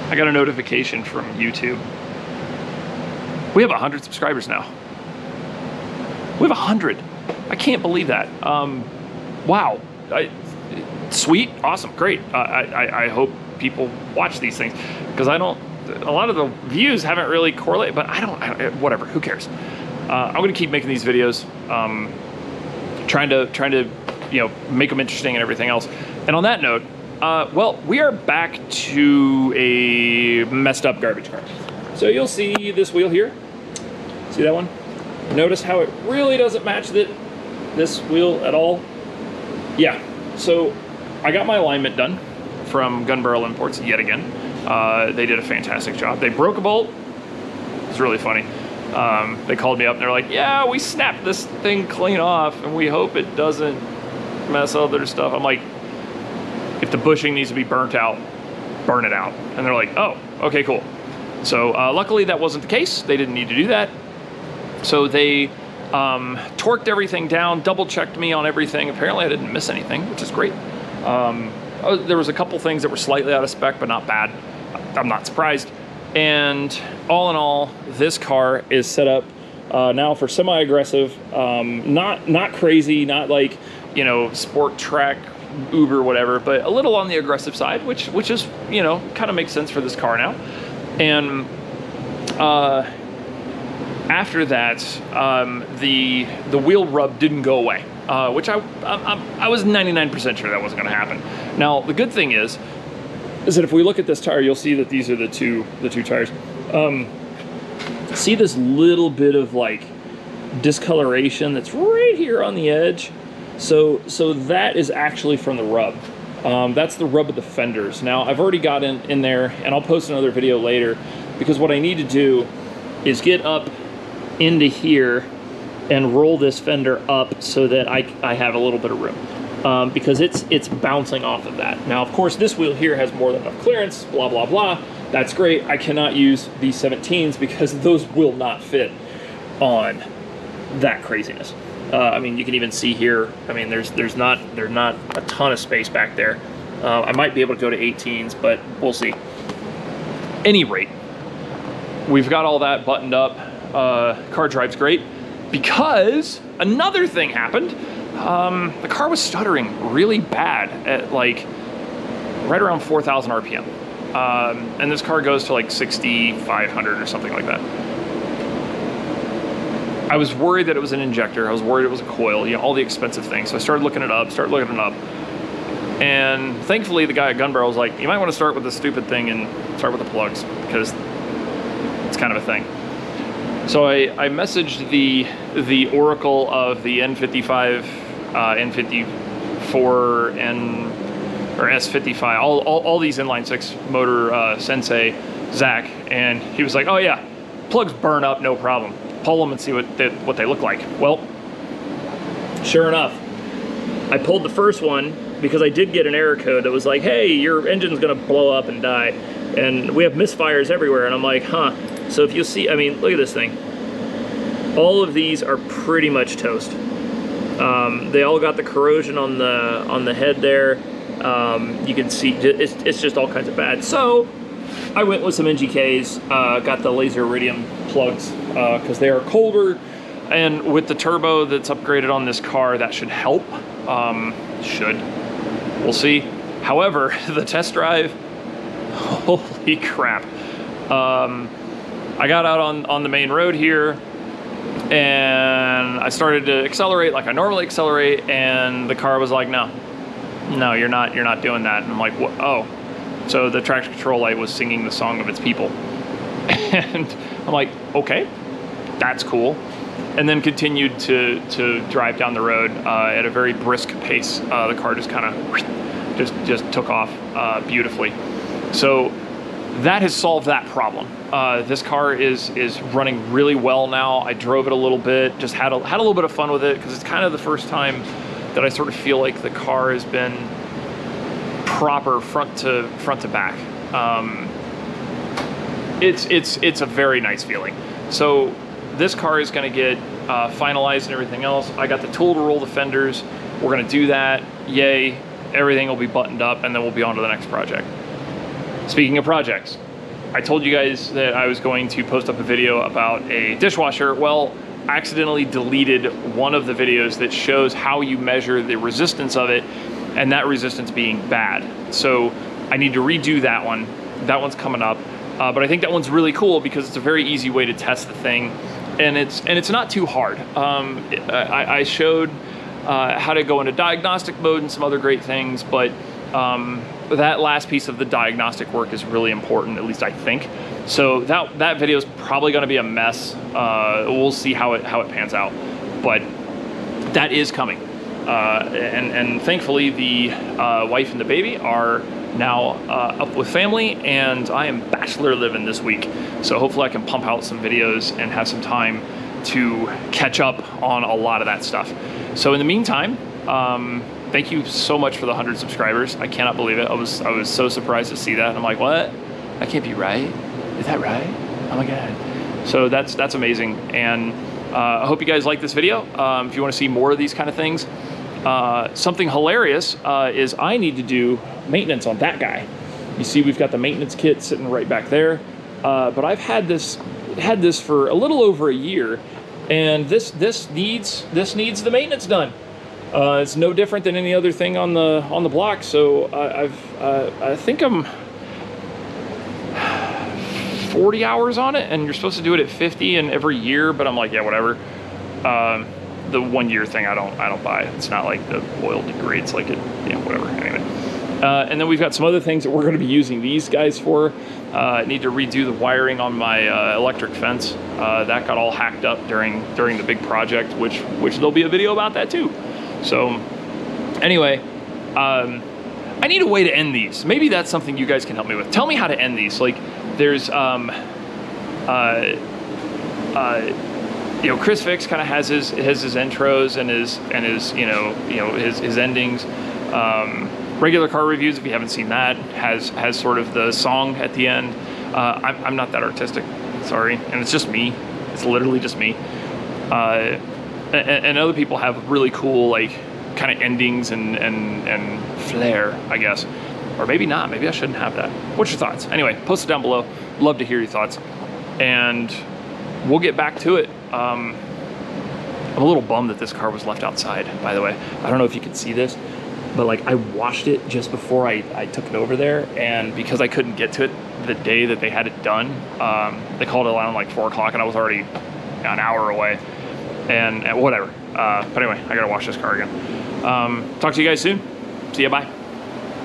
I got a notification from YouTube. We have 100 subscribers now. We have 100. I can't believe that. Wow. Sweet, awesome, great. I hope people watch these things, because a lot of the views haven't really correlated, but whatever, who cares? I'm gonna keep making these videos, trying to, you know, make them interesting and everything else. And on that note, well, we are back to a messed up garbage car. So you'll see this wheel here. See that one? Notice how it really doesn't match this wheel at all. Yeah, so I got my alignment done from Gun Barrel Imports yet again. They did a fantastic job. They broke a bolt. It's really funny. They called me up and they're like, yeah, we snapped this thing clean off and we hope it doesn't mess other stuff. I'm like, if the bushing needs to be burnt out, burn it out. And they're like, oh, okay, cool. So luckily that wasn't the case. They didn't need to do that. So they torqued everything down, double checked me on everything. Apparently I didn't miss anything, which is great. There was a couple things that were slightly out of spec, but not bad. I'm not surprised. And all in all, this car is set up now for semi-aggressive, not crazy, not like, you know, sport track, Uber, whatever, but a little on the aggressive side, which is, you know, kind of makes sense for this car now. And after that, the wheel rub didn't go away, which I was 99% sure that wasn't going to happen. Now the good thing is that if we look at this tire, you'll see that these are the two tires. See this little bit of like discoloration that's right here on the edge. So that is actually from the rub. That's the rub of the fenders. Now I've already got in there, and I'll post another video later, because what I need to do is get up into here and roll this fender up so that I have a little bit of room, because it's bouncing off of that. Now of course this wheel here has more than enough clearance, blah blah blah. That's great. I cannot use these 17s because those will not fit on that craziness. I mean, you can even see here, I mean, there's not a ton of space back there. I might be able to go to 18s, but we'll see. Any rate, we've got all that buttoned up. Car drives great, because another thing happened. The car was stuttering really bad at like right around 4,000 RPM. And this car goes to like 6,500 or something like that. I was worried that it was an injector. I was worried it was a coil, you know, all the expensive things. So I started looking it up, and thankfully the guy at Gun Barrel was like, you might want to start with this stupid thing and start with the plugs, because it's kind of a thing. So I messaged the oracle of the N55, N54, or S55, all these inline six motor sensei, Zach, and he was like, oh yeah, plugs burn up, no problem. Pull them and see what they look like. Well, sure enough, I pulled the first one because I did get an error code that was like, hey, your engine's gonna blow up and die, and we have misfires everywhere. And I'm like, huh. So if you see, I mean, look at this thing. All of these are pretty much toast. They all got the corrosion on the head there. You can see it's just all kinds of bad. So I went with some NGKs, got the laser iridium plugs, because they are colder, and with the turbo that's upgraded on this car, that should help. We'll see. However, the test drive, holy crap. I got out on the main road here, and I started to accelerate like I normally accelerate, and the car was like, no, you're not doing that. And I'm like, what? Oh. So the traction control light was singing the song of its people. And I'm like, okay, that's cool. And then continued to drive down the road at a very brisk pace. The car just kind of just took off beautifully. So that has solved that problem. This car is running really well now. I drove it a little bit, just had a little bit of fun with it, because it's kind of the first time that I sort of feel like the car has been proper front to back. It's a very nice feeling. So this car is going to get finalized and everything else. I got the tool to roll the fenders. We're going to do that. Yay. Everything will be buttoned up, and then we'll be on to the next project. Speaking of projects, I told you guys that I was going to post up a video about a dishwasher. Well, I accidentally deleted one of the videos that shows how you measure the resistance of it, and that resistance being bad. So I need to redo that one. That one's coming up. But I think that one's really cool because it's a very easy way to test the thing, and it's not too hard. I showed how to go into diagnostic mode and some other great things, but that last piece of the diagnostic work is really important, at least I think. So that video is probably going to be a mess. We'll see how it pans out, but that is coming. And thankfully the wife and the baby are now up with family, and I am bachelor living this week. So hopefully I can pump out some videos and have some time to catch up on a lot of that stuff. So in the meantime, thank you so much for the 100 subscribers. I cannot believe it. I was so surprised to see that. I'm like, what? That can't be right. Is that right? Oh my God. So that's amazing. And I hope you guys like this video. If you want to see more of these kind of things, something hilarious is I need to do maintenance on that guy. You see, we've got the maintenance kit sitting right back there. But I've had this for a little over a year, and this needs the maintenance done. It's no different than any other thing on the block. So I think I'm 40 hours on it, and you're supposed to do it at 50 and every year, but I'm like, yeah, whatever. The 1 year thing I don't buy. It's not like the oil degrades like it, whatever. Anyway. And then we've got some other things that we're going to be using these guys for. I need to redo the wiring on my electric fence. That got all hacked up during the big project, which there'll be a video about that too. So anyway, I need a way to end these. Maybe that's something you guys can help me with. Tell me how to end these. Like there's Chris Fix kind of has his intros and his endings. Regular car reviews, if you haven't seen that, has sort of the song at the end. I'm not that artistic, sorry, and it's just me. It's literally just me. And other people have really cool like kind of endings and flair, I guess, or maybe not. Maybe I shouldn't have that. What's your thoughts? Anyway, post it down below. Love to hear your thoughts, and we'll get back to it. I'm a little bummed that this car was left outside, by the way. I don't know if you can see this, but like I washed it just before I took it over there, and because I couldn't get to it the day that they had it done, they called it around like 4 o'clock, and I was already an hour away, and whatever. But anyway, I gotta wash this car again. Talk to you guys soon. See ya, bye.